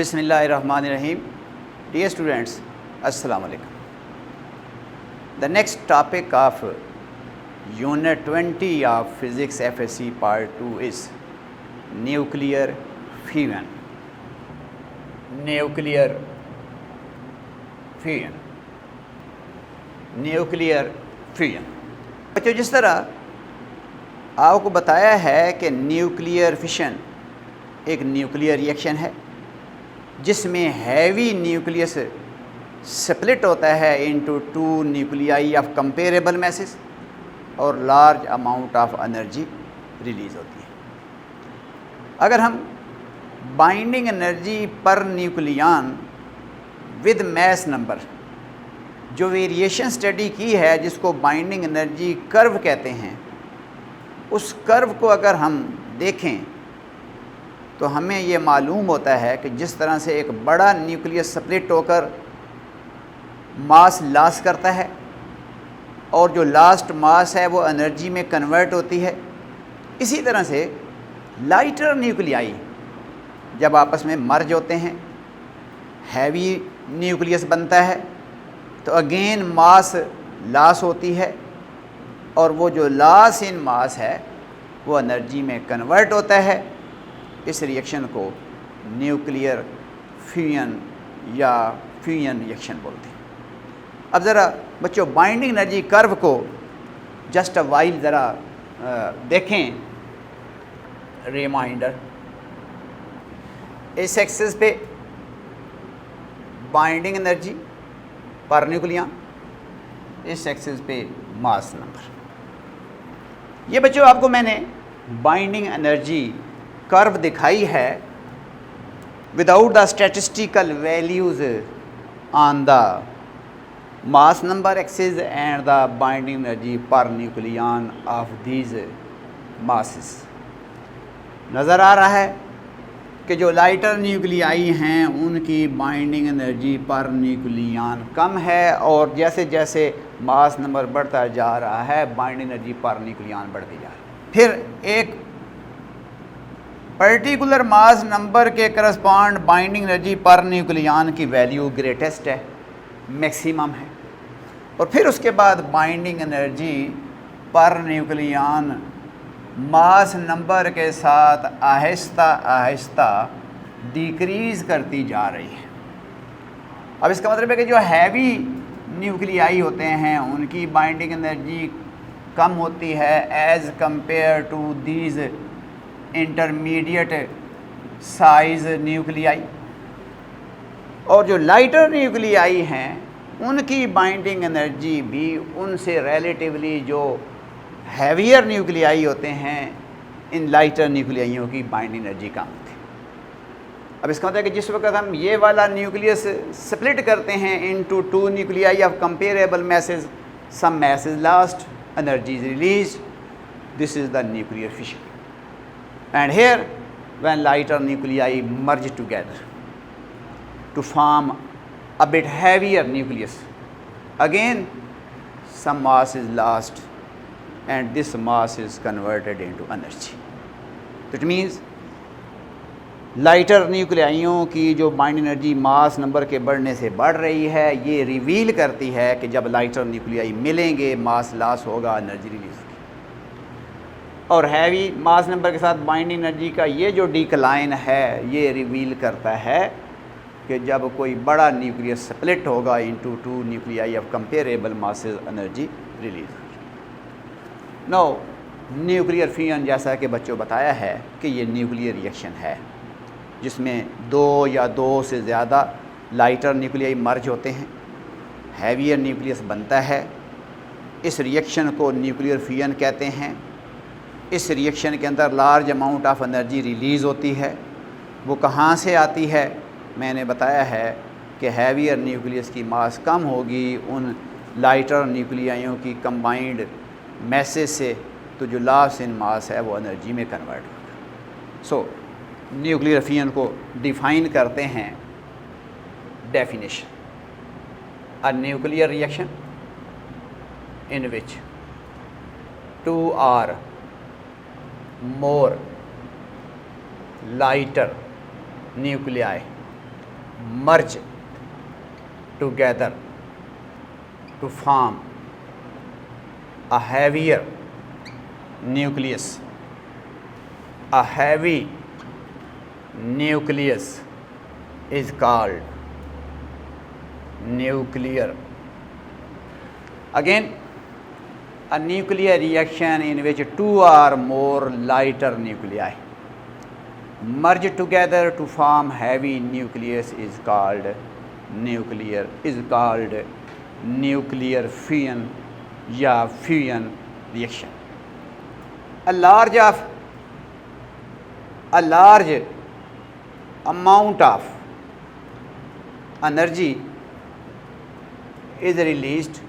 Bismillahirrahmanirrahim. Dear students, Assalamu alaikum. The next topic of Unit 20 of Physics FSC Part 2 is nuclear fusion. Nuclear fusion. Nuclear fusion. बच्चों, जिस तरह आपको बताया है कि न्यूक्लियर फिशन एक न्यूक्लियर रिएक्शन है जिसमें हैवी न्यूक्लियस स्प्लिट होता है into two nuclei of comparable masses और large amount of energy release होती है। अगर हम बाइंडिंग एनर्जी पर न्यूक्लियन विद मैस नंबर जो वेरिएशन स्टडी की है, जिसको बाइंडिंग एनर्जी कर्व कहते हैं, उस कर्व को अगर हम देखें तो हमें ये मालूम होता है कि जिस तरह से एक बड़ा न्यूक्लियस स्प्लिट होकर मास लॉस करता है और जो लास्ट मास है वो एनर्जी में कन्वर्ट होती है, इसी तरह से लाइटर न्यूक्लियाई जब आपस में मर्ज होते हैं, हैवी न्यूक्लियस बनता है, तो अगेन मास लॉस होती है और वो जो लॉस इन मास है वो एनर्जी में कन्वर्ट होता है। इस रिएक्शन को न्यूक्लियर फ्यूजन या फ्यूजन रिएक्शन बोलते हैं। अब ज़रा बच्चों बाइंडिंग एनर्जी कर्व को जस्ट अ वाइल ज़रा देखें, रिमाइंडर। इस एक्सिस पे बाइंडिंग एनर्जी पर न्यूक्लियन, इस एक्सिस पे मास नंबर। ये बच्चों आपको मैंने बाइंडिंग एनर्जी कर्व दिखाई है without the statistical values on the mass number axis and the binding energy पर न्यूक्लियन ऑफ दीज मासेस। नज़र आ रहा है कि जो लाइटर न्यूक्लियाई हैं उनकी बाइंडिंग एनर्जी पर न्यूक्लियन कम है और जैसे जैसे मास नंबर बढ़ता जा रहा है बाइंडिंग एनर्जी पर न्यूक्लियन बढ़ती जा रही है। फिर एक पर्टिकुलर मास नंबर के करस्पॉन्ड बाइंडिंग एनर्जी पर न्यूक्लियन की वैल्यू ग्रेटेस्ट है, मैक्सिमम है, और फिर उसके बाद बाइंडिंग एनर्जी पर न्यूक्लियन मास नंबर के साथ आहिस्ता आहिस्ता डिक्रीज़ करती जा रही है। अब इसका मतलब है कि जो हैवी न्यूक्लियाई होते हैं उनकी बाइंडिंग एनर्जी कम होती है as compare to these intermediate size nuclei, और जो लाइटर न्यूक्लियाई हैं उनकी बाइंडिंग एनर्जी भी उनसे रिलेटिवली जो हैवियर न्यूक्लियाई होते हैं इन लाइटर न्यूक्लियाइयों की बाइंडिंग एनर्जी कम होती है। अब इसका मतलब है कि जिस वक्त हम ये वाला न्यूक्लियस स्प्लिट करते हैं into two nuclei of comparable masses, some mass is lost, energy is release, this is the nuclear fission. And here when lighter nuclei merge together to form a bit heavier nucleus, again some mass is lost and this mass is converted into energy. That means lighter न्यूक्लियाइयों की जो binding energy mass number के बढ़ने से बढ़ रही है, ये रिवील करती है कि जब लाइटर न्यूक्लियाई मिलेंगे मास लॉस होगा, एनर्जी रिलीज होगी। और हैवी मास नंबर के साथ बाइंडिंग एनर्जी का ये जो डिक्लाइन है ये रिवील करता है कि जब कोई बड़ा न्यूक्लियस स्प्लिट होगा into two nuclei of comparable masses, energy release होगी। नो न्यूक्लियर फ्यूजन जैसा कि बच्चों बताया है कि ये न्यूक्लियर रिएक्शन है जिसमें दो या दो से ज़्यादा लाइटर न्यूक्लियाई मर्ज होते हैं, हैवियर न्यूक्लियस बनता है। इस रिएक्शन को न्यूक्लियर फ्यूजन कहते हैं। इस रिएक्शन के अंदर large amount of energy release होती है। वो कहाँ से आती है? मैंने बताया है कि हैवियर न्यूक्लियस की मास कम होगी उन लाइटर न्यूक्लियाइयों की कंबाइंड मैसेज से, तो जो लॉस इन मास है वो एनर्जी में कन्वर्ट होगा। सो न्यूक्लियर फ्यूजन को डिफ़ाइन करते हैं। Definition: a nuclear reaction in which two or more lighter nuclei merge together to form a heavier nucleus. A heavy nucleus is called nuclear. Again, a nuclear reaction in which two or more lighter nuclei merge together to form heavy nucleus is called nuclear fusion या fusion reaction. A large amount of energy is released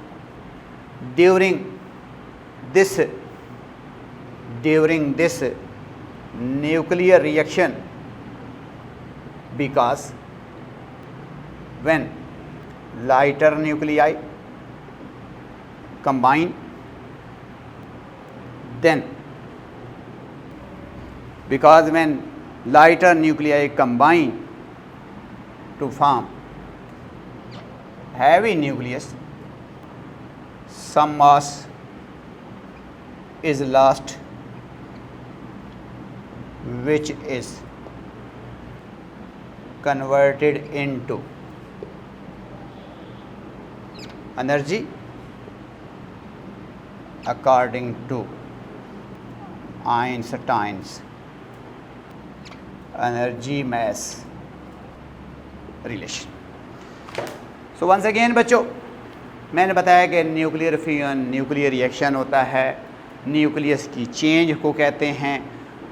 during this nuclear reaction, because when lighter nuclei combine, then to form heavy nucleus, some mass is lost, which is converted into energy according to Einstein's energy mass relation. So once again बच्चों, मैंने बताया कि nuclear fusion nuclear reaction होता है, nucleus की change को कहते हैं,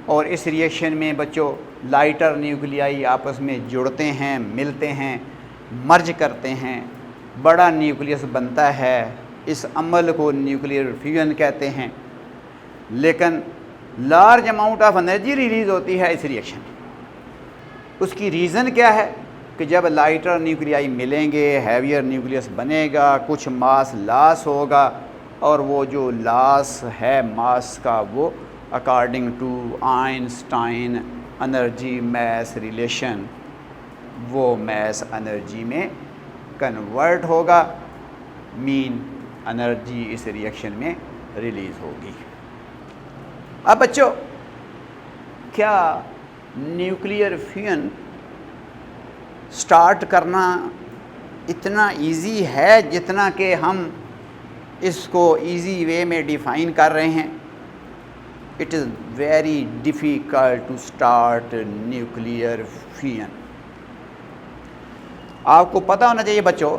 और इस रिएक्शन में बच्चों लाइटर न्यूक्लियाई आपस में जुड़ते हैं, मिलते हैं, मर्ज करते हैं, बड़ा न्यूक्लियस बनता है। इस अमल को न्यूक्लियर फ्यूजन कहते हैं। लेकिन large amount of energy release होती है इस रिएक्शन में। उसकी रीज़न क्या है कि जब लाइटर न्यूक्लियाई मिलेंगे, हैवियर न्यूक्लियस बनेगा, कुछ मास लॉस होगा, और वो जो लॉस है मास का वो according to Einstein energy mass relation वो मैस एनर्जी में कन्वर्ट होगा, मीन एनर्जी इस रिएक्शन में रिलीज़ होगी। अब बच्चों, क्या न्यूक्लियर फ्यूजन स्टार्ट करना इतना इजी है जितना कि हम इसको इजी वे में डिफ़ाइन कर रहे हैं? It is very difficult to start nuclear fusion. आपको पता होना चाहिए बच्चों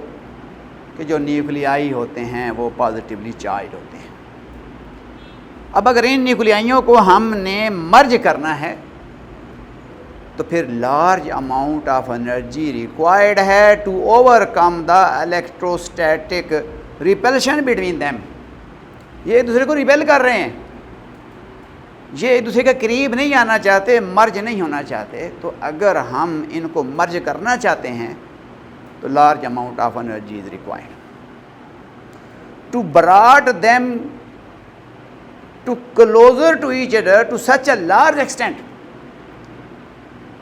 कि जो न्यूक्लियाई होते हैं वो पॉजिटिवली चार्ज होते हैं। अब अगर इन न्यूक्लियाइयों को हमने मर्ज करना है तो फिर large amount of energy required है to overcome the electrostatic repulsion between them. ये एक दूसरे को रिपेल कर रहे हैं, ये एक दूसरे के करीब नहीं आना चाहते, मर्ज नहीं होना चाहते। तो अगर हम इनको मर्ज करना चाहते हैं तो large amount of energy is required to brought them to closer to each other to such a large extent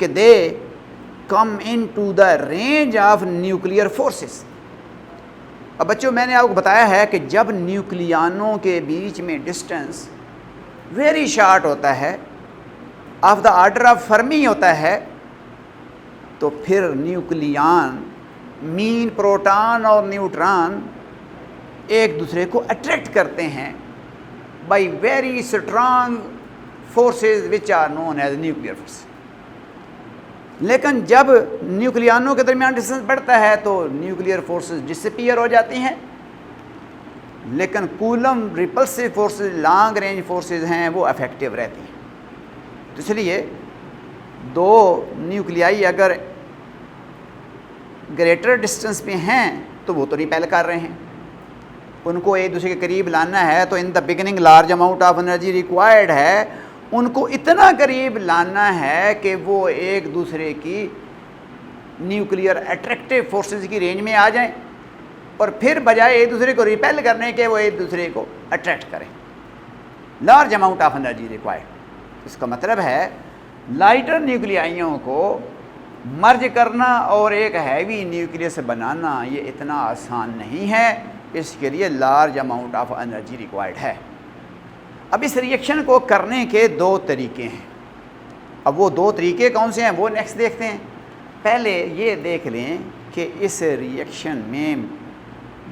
कि they come in to the range of nuclear forces. अब बच्चों, मैंने आपको बताया है कि जब न्यूक्लियानों के बीच में डिस्टेंस वेरी शॉर्ट होता है, of the order of fermi होता है, तो फिर न्यूक्लियान मीन प्रोटॉन और न्यूट्रॉन एक दूसरे को अट्रैक्ट करते हैं by very strong forces which are known as nuclear force. लेकिन जब न्यूक्लियानों के दरमियान डिस्टेंस बढ़ता है तो न्यूक्लियर फोर्सेस डिसअपीयर हो जाती हैं, लेकिन coulomb repulsive forces, long range forces हैं, वो इफेक्टिव रहती हैं। तो इसलिए दो न्यूक्लियाई अगर ग्रेटर डिस्टेंस पे हैं तो वो तो रिपेल कर रहे हैं, उनको एक दूसरे के करीब लाना है। तो in the beginning large amount of energy required है, उनको इतना करीब लाना है कि वो एक दूसरे की न्यूक्लियर अट्रैक्टिव फोर्सेस की रेंज में आ जाएं, और फिर बजाय एक दूसरे को रिपेल करने के वो एक दूसरे को अट्रैक्ट करें। Large amount of energy required, इसका मतलब है लाइटर न्यूक्लियाइयों को मर्ज करना और एक हैवी न्यूक्लियस बनाना ये इतना आसान नहीं है, इसके लिए large amount of energy required है। अब इस रिएक्शन को करने के दो तरीके हैं। अब वो दो तरीके कौन से हैं वो नेक्स्ट देखते हैं। पहले ये देख लें कि इस रिएक्शन में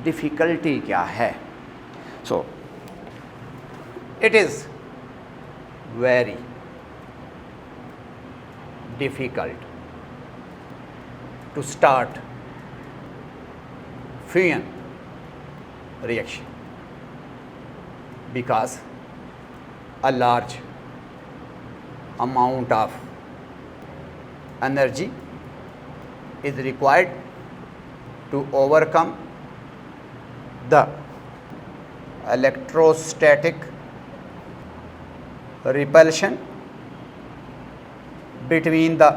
डिफ़िकल्टी क्या है। So it is very difficult to start fusion reaction because a large amount of energy is required to overcome the electrostatic repulsion between the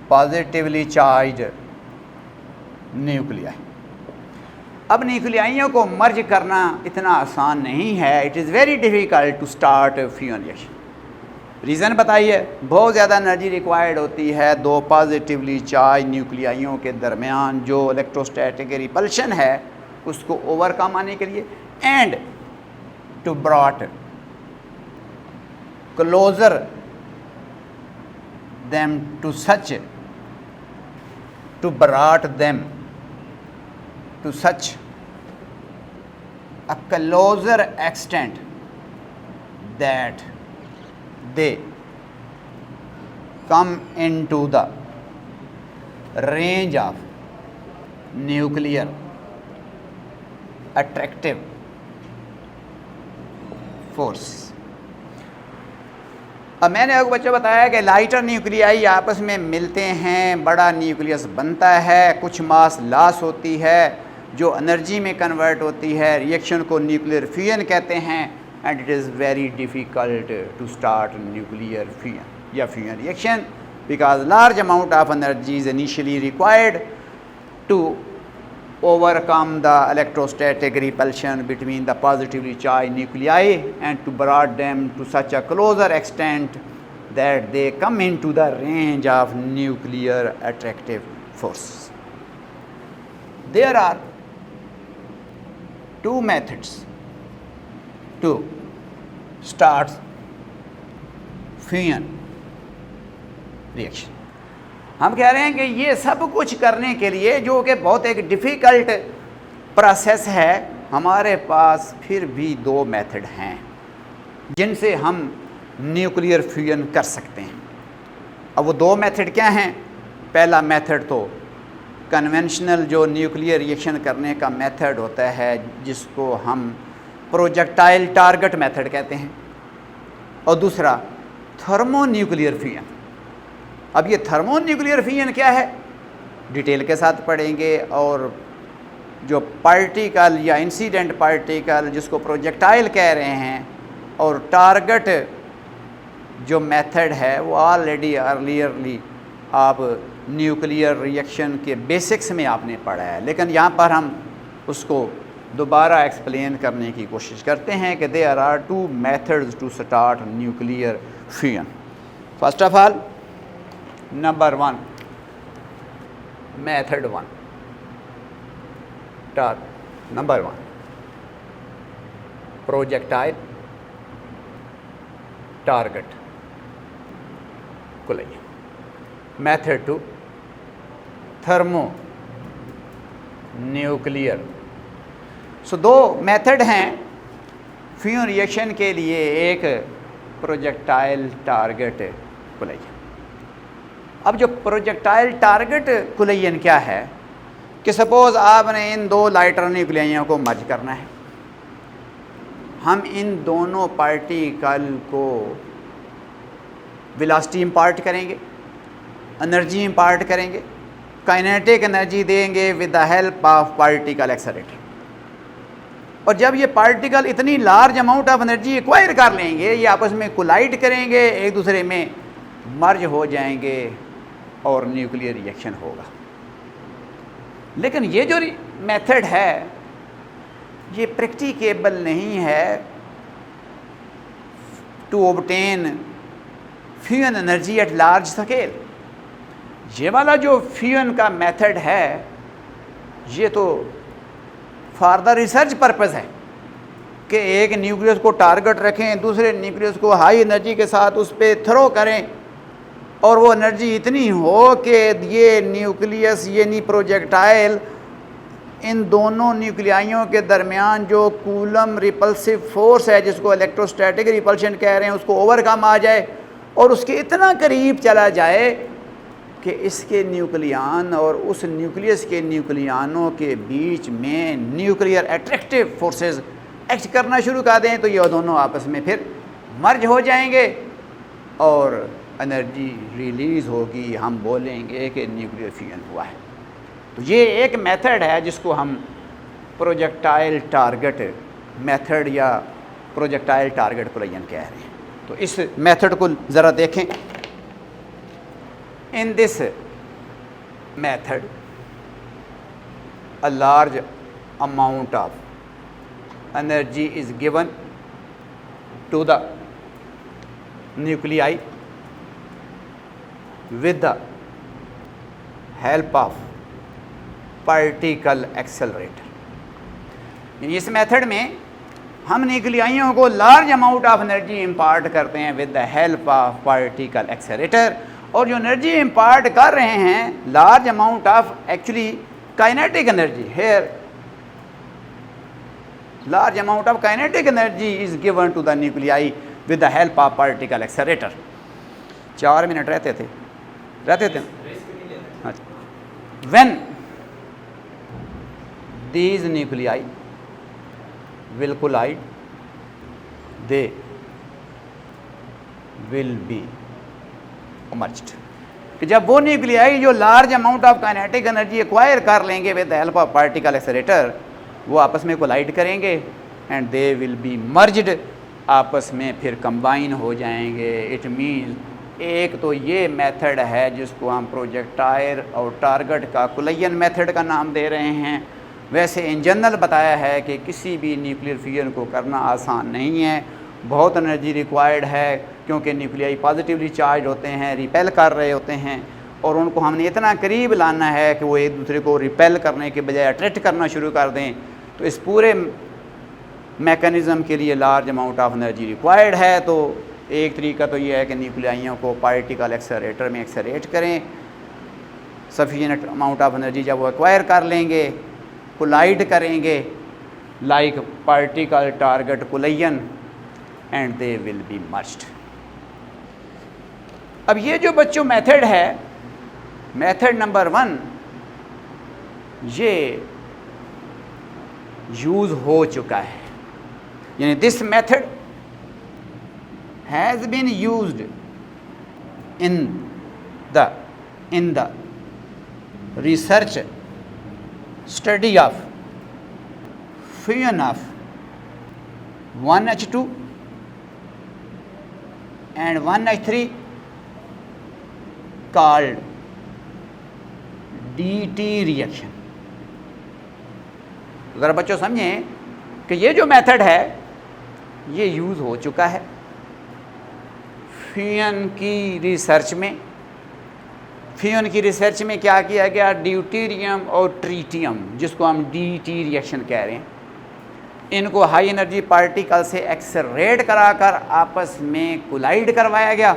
positively charge न्यूक्लियाई। अब न्यूक्लियाइयों को मर्ज करना इतना आसान नहीं है। It is very difficult to start fusion reaction. Reason बताइए। बहुत ज़्यादा एनर्जी रिक्वायर्ड होती है दो पॉजिटिवली चार्ज न्यूक्लियाइयों के दरमियान जो इलेक्ट्रोस्टैटिक रिपल्शन है उसको ओवरकम आने के लिए, and to brought closer them to such to brought them to such a closer extent that they come into the range of nuclear attractive force। अब मैंने आपको बच्चों बताया कि लाइटर न्यूक्लियाई आपस में मिलते हैं, बड़ा न्यूक्लियस बनता है, कुछ मास लॉस होती है जो एनर्जी में कन्वर्ट होती है। रिएक्शन को न्यूक्लियर फ्यूजन कहते हैं and it is very difficult to start nuclear fusion या fusion reaction because large amount of energy is initially required to overcome the electrostatic repulsion between the positively charged nuclei and to brought them to such a closer extent that they come into the range of nuclear attractive force. There are two methods to start fusion reaction. हम कह रहे हैं कि ये सब कुछ करने के लिए जो कि बहुत एक डिफ़िकल्ट प्रोसेस है, हमारे पास फिर भी दो मेथड हैं जिनसे हम न्यूक्लियर फ्यूजन कर सकते हैं। अब वो दो मेथड क्या हैं? पहला मेथड तो कन्वेंशनल जो न्यूक्लियर रिएक्शन करने का मेथड होता है जिसको हम प्रोजेक्टाइल टारगेट मेथड कहते हैं, और दूसरा थर्मो न्यूक्लियर फ्यूजन। अब ये थर्मो न्यूक्लियर फ्यूजन क्या है डिटेल के साथ पढ़ेंगे, और जो पार्टिकल या इंसिडेंट पार्टिकल जिसको प्रोजेक्टाइल कह रहे हैं और टारगेट जो मेथड है वो ऑलरेडी अर्लियरली आप न्यूक्लियर रिएक्शन के बेसिक्स में आपने पढ़ा है, लेकिन यहाँ पर हम उसको दोबारा एक्सप्लेन करने की कोशिश करते हैं कि there are two methods to start nuclear fusion. First of all number one, method one, number one projectile target को लेंगे। Method two thermo nuclear. So दो मेथड हैं फ्यूजन रिएक्शन के लिए, एक प्रोजेक्टाइल टारगेट कुलयन। अब जो प्रोजेक्टाइल टारगेट कुलयन क्या है कि सपोज़ आपने इन दो लाइटर न्यूक्लियाइयों को मर्ज करना है। हम इन दोनों पार्टिकल को वेलोसिटी इम्पार्ट करेंगे, एनर्जी इम्पार्ट करेंगे, काइनेटिक एनर्जी देंगे with the help of particle accelerator. और जब ये पार्टिकल इतनी large amount of energy acquire कर लेंगे, ये आपस में कोलाइड करेंगे, एक दूसरे में मर्ज हो जाएंगे और न्यूक्लियर रिएक्शन होगा। लेकिन ये जो मेथड है ये प्रैक्टिकेबल नहीं है to obtain fusion energy at large scale. ये वाला जो फ्यूजन का मेथड है ये तो फॉर द रिसर्च पर्पज़ है कि एक न्यूक्लियस को टारगेट रखें, दूसरे न्यूक्लियस को हाई एनर्जी के साथ उस पर थ्रो करें और वो एनर्जी इतनी हो कि ये न्यूक्लियस यानी प्रोजेक्टाइल इन दोनों न्यूक्लियाइयों के दरमियान जो कूलम रिपल्सिव फोर्स है जिसको इलेक्ट्रोस्टैटिक रिपल्शन कह रहे हैं उसको ओवरकम आ जाए और उसके इतना करीब चला जाए कि इसके न्यूक्लियान और उस न्यूक्लियस के न्यूक्लियानों के बीच में न्यूक्लियर अट्रैक्टिव फोर्सेस एक्ट करना शुरू कर दें, तो ये दोनों आपस में फिर मर्ज हो जाएंगे और एनर्जी रिलीज़ होगी, हम बोलेंगे कि न्यूक्लियर फ्यूजन हुआ है। तो ये एक मेथड है जिसको हम प्रोजेक्टाइल टारगेट मेथड या प्रोजेक्टाइल टारगेट कोलिजन कह रहे हैं। तो इस मेथड को ज़रा देखें। In this method a large amount of energy is given to the nuclei with the help of particle accelerator। इस मेथड में हम न्यूक्लियाइयों को large amount of energy impart करते हैं with the help of particle accelerator, और जो energy impart कर रहे हैं large amount of actually kinetic energy here, large amount of kinetic energy is given to the nuclei with the help of particle accelerator. 4 minute रहते थे when these nuclei will collide they will be merged। कि जब वो nuclei जो large amount of kinetic energy acquire कर लेंगे with the help of particle accelerator, वो आपस में कोलाइड करेंगे and they will be merged, आपस में फिर कंबाइन हो जाएंगे। इट मीन्स एक तो ये मेथड है जिसको हम प्रोजेक्टाइल और टारगेट का कोलिजन मेथड का नाम दे रहे हैं। वैसे इन जनरल बताया है कि किसी भी न्यूक्लियर फ्यूजन को करना आसान नहीं है, बहुत एनर्जी रिक्वायर्ड है, क्योंकि न्यूक्लियाई पॉजिटिवली चार्ज होते हैं, रिपेल कर रहे होते हैं, और उनको हमने इतना करीब लाना है कि वो एक दूसरे को रिपेल करने के बजाय अट्रैक्ट करना शुरू कर दें। तो इस पूरे मैकेनिज़्म के लिए large amount of energy required है। तो एक तरीका तो ये है कि न्यूक्लियाइयों को पार्टिकल एक्सेलरेटर में एक्सेलरेट करें, सफिशिएंट अमाउंट ऑफ एनर्जी जब वो एक्वायर कर लेंगे कोलाइड करेंगे like particle target collision and they will be merged. अब ये जो बच्चों मेथड है, मेथड नंबर 1 ये यूज़ हो चुका है, यानी this method has been used in the research study of fusion of 1H2 and 1H3 called DT reaction। ज़रा बच्चों समझें कि ये जो मेथड है ये यूज़ हो चुका है फ्यूजन की रिसर्च में। फ्यूजन की रिसर्च में क्या किया गया, ड्यूटेरियम और ट्रीटियम जिसको हम DT रिएक्शन कह रहे हैं, इनको हाई एनर्जी पार्टिकल से एक्सेलरेट कराकर आपस में कोलाइड करवाया गया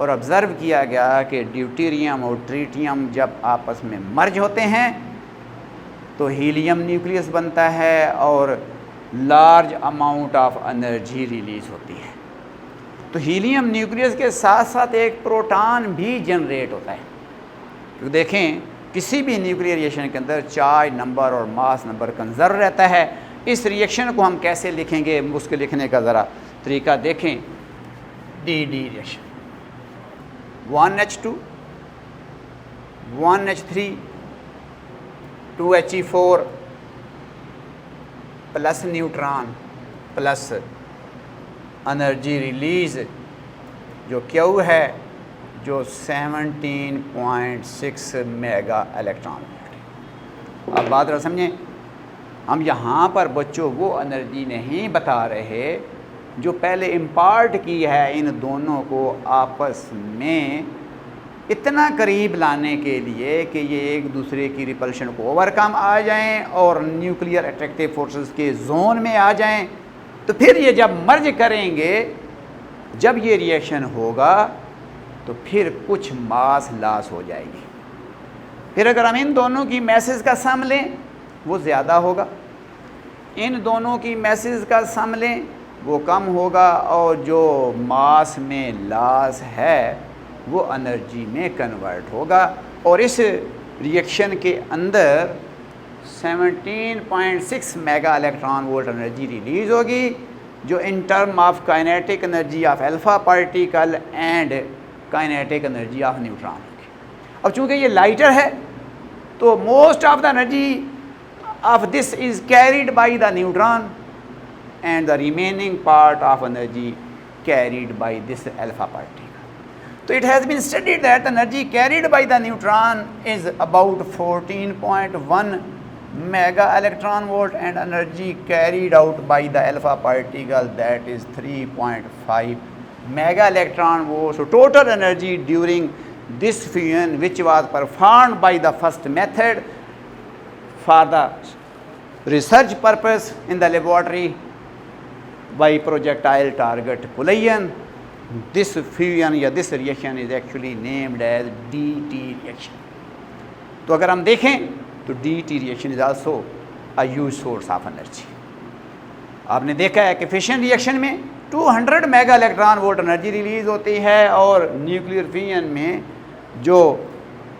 और ऑब्ज़र्व किया गया कि ड्यूटेरियम और ट्रीटियम जब आपस में मर्ज होते हैं तो हीलियम न्यूक्लियस बनता है और large amount of energy release होती है। तो हीलियम न्यूक्लियस के साथ साथ एक प्रोटॉन भी जनरेट होता है। तो देखें किसी भी न्यूक्लियर रिएक्शन के अंदर चार्ज नंबर और मास नंबर कंजर्व रहता है। इस रिएक्शन को हम कैसे लिखेंगे, उसके लिखने का ज़रा तरीका देखें। DD reaction 1H2 1H3 2He4 plus neutron plus energy release जो Q है जो 17.6 मेगा इलेक्ट्रॉन वोल्ट। अब बात समझें, हम यहाँ पर बच्चों वो एनर्जी नहीं बता रहे जो पहले इम्पार्ट की है इन दोनों को आपस में इतना करीब लाने के लिए कि ये एक दूसरे की रिपल्शन को ओवरकम आ जाएं और न्यूक्लियर अट्रैक्टिव फोर्सेस के जोन में आ जाएं, तो फिर ये जब मर्ज करेंगे, जब ये रिएक्शन होगा तो फिर कुछ मास लॉस हो जाएगी। फिर अगर हम इन दोनों की मैसेज का सम लें वो ज़्यादा होगा, इन दोनों की मैसेज का सम लें वो कम होगा, और जो मास में लॉस है वो एनर्जी में कन्वर्ट होगा। और इस रिएक्शन के अंदर 17.6 mega electron volt energy release होगी, जो in term of kinetic energy of alpha particle and kinetic energy of neutron होगी। अब चूँकि ये लाइटर है तो most of the energy of this is carried by the neutron and the remaining part of energy carried by this alpha particle. So it has been studied that the energy carried by the neutron is about 14.1 mega electron volt, and energy carried out by the alpha particle, that is 3.5 mega electron volt. So total energy during this fusion, which was performed by the first method for the research purpose in the laboratory by projectile target collision, this fusion या this reaction is actually named as DT reaction. तो अगर हम देखें तो DT reaction is also a huge source of energy. आपने देखा है कि फिशन रिएक्शन में 200 mega electron volt energy release होती है, और न्यूक्लियर फिशन में जो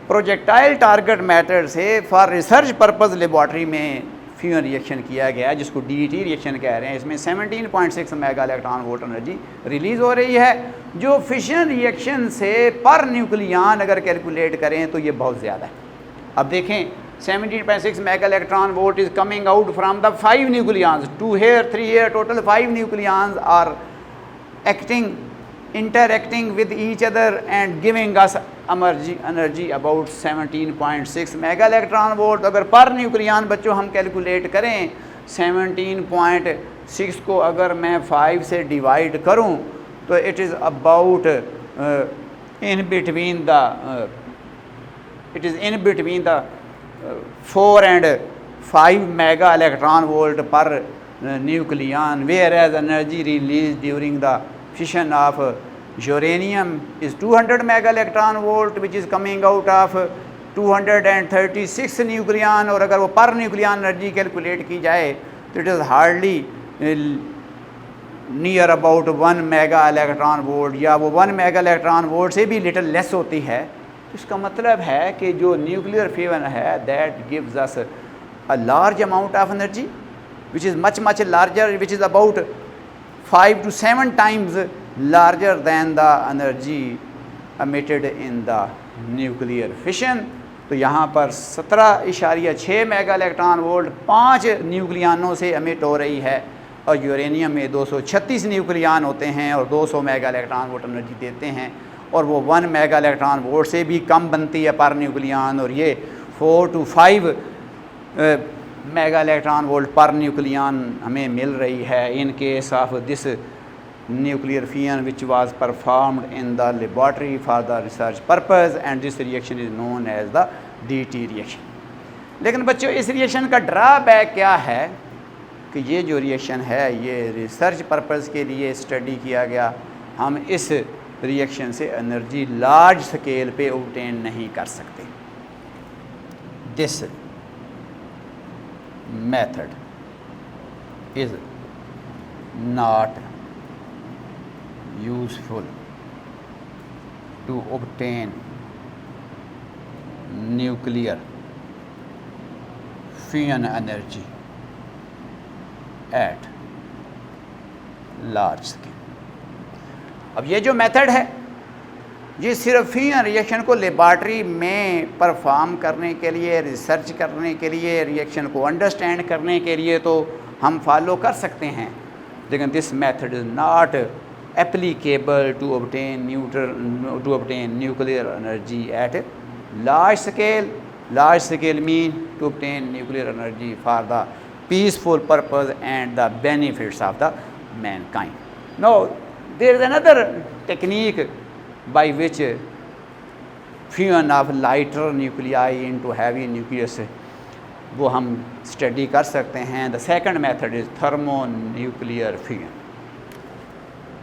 प्रोजेक्टाइल टारगेट मेथड से फॉर रिसर्च पर्पज़ लेबॉर्ट्री में फ्यूजन रिएक्शन किया गया है, जिसको DT रिएक्शन कह रहे हैं, इसमें 17.6 mega electron volt energy release हो रही है, जो फिशन रिएक्शन से पर न्यूक्लियन अगर कैलकुलेट करें तो ये बहुत ज़्यादा है। अब देखें 17.6 mega electron volt is coming out from the 5 nucleons, 2 here 3 here, total 5 nucleons are acting interacting with each other and giving us energy about 17.6 mega electron volt. अगर पर न्यूक्लियन बच्चों हम कैलकुलेट करें 17.6 को अगर मैं 5 से डिवाइड करूं तो it is about in between the 4 and 5 mega electron volt per nucleon, whereas energy release during the fission of uranium is 200 mega electron volt, which is coming out of 236 nucleon, और अगर वो per nucleon energy calculate की जाए तो it is hardly near about 1 mega electron volt, या वो 1 mega electron volt से भी लिटिल लेस होती है। तो इसका मतलब है कि जो न्यूक्लियर फ्यूजन है that gives us a large amount of energy which is much larger, which is about 5 to 7 times larger than the energy emitted in the nuclear fission. तो यहाँ पर 17.6 मेगा इलेक्ट्रॉन वोल्ट 5 न्यूक्लियनों से emit हो रही है, और uranium में 236 nucleon होते हैं और 200 मेगा इलेक्ट्रॉन वोल्ट एनर्जी देते हैं, और वो 1 मेगा इलेक्ट्रॉन वोल्ट से भी कम बनती है पर न्यूक्लियन, और ये 4 to 5 mega electron volt per nucleon हमें मिल रही है in case of this nuclear fusion which was performed in the laboratory for the research purpose, and this reaction is known as the DT reaction. लेकिन बच्चों इस reaction का drawback क्या है कि ये जो रिएक्शन है ये रिसर्च पर्पस के लिए स्टडी किया गया, हम इस रिएक्शन से एनर्जी लार्ज स्केल पे ऑब्टेन नहीं कर सकते। This method is not useful to obtain nuclear fusion energy at large scale। अब ये जो मेथड है ये सिर्फ फ्यूजन रिएक्शन को लेबॉर्ट्री में परफॉर्म करने के लिए, रिसर्च करने के लिए, रिएक्शन को अंडरस्टैंड करने के लिए तो हम फॉलो कर सकते हैं, लेकिन this method is not applicable to obtain nuclear energy at large scale. Large scale mean to obtain nuclear energy for the peaceful purpose and the benefits of the mankind. No, there is another technique by which fusion of lighter nuclei into heavy nucleus, वो हम study कर सकते हैं। The second method is thermo nuclear fusion.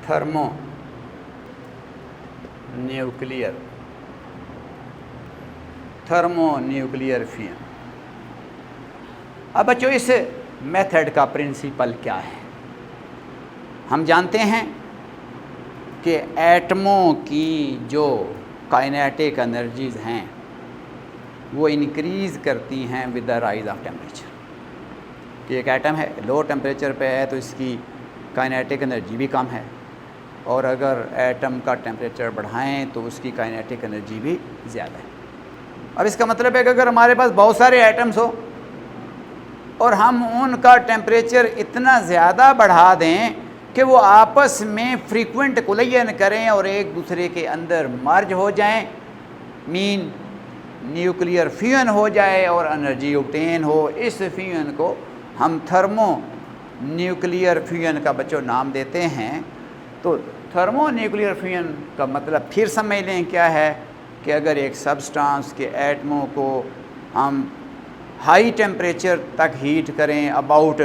Thermo nuclear fusion. अब बच्चों इस method का principal क्या है? हम जानते हैं कि एटमों की जो काइनेटिक एनर्जीज़ हैं वो इंक्रीज़ करती हैं with the rise of temperature. कि एक एटम है, लो टेम्परेचर पे है तो इसकी काइनेटिक एनर्जी भी कम है, और अगर एटम का टेम्परेचर बढ़ाएं तो उसकी काइनेटिक एनर्जी भी ज़्यादा है। अब इसका मतलब है कि अगर हमारे पास बहुत सारे एटम्स हो और हम उनका टेम्परेचर इतना ज़्यादा बढ़ा दें कि वो आपस में फ्रीक्वेंट कोलिजन करें और एक दूसरे के अंदर मर्ज हो जाएं, मीन न्यूक्लियर फ्यूजन हो जाए और एनर्जी ऑब्टेन हो, इस फ्यूजन को हम थर्मो न्यूक्लियर फ्यूजन का बच्चों नाम देते हैं। तो थर्मो न्यूक्लियर फ्यूजन का मतलब फिर समझ लें क्या है कि अगर एक सब्सटेंस के एटमों को हम हाई टेम्परेचर तक हीट करें, about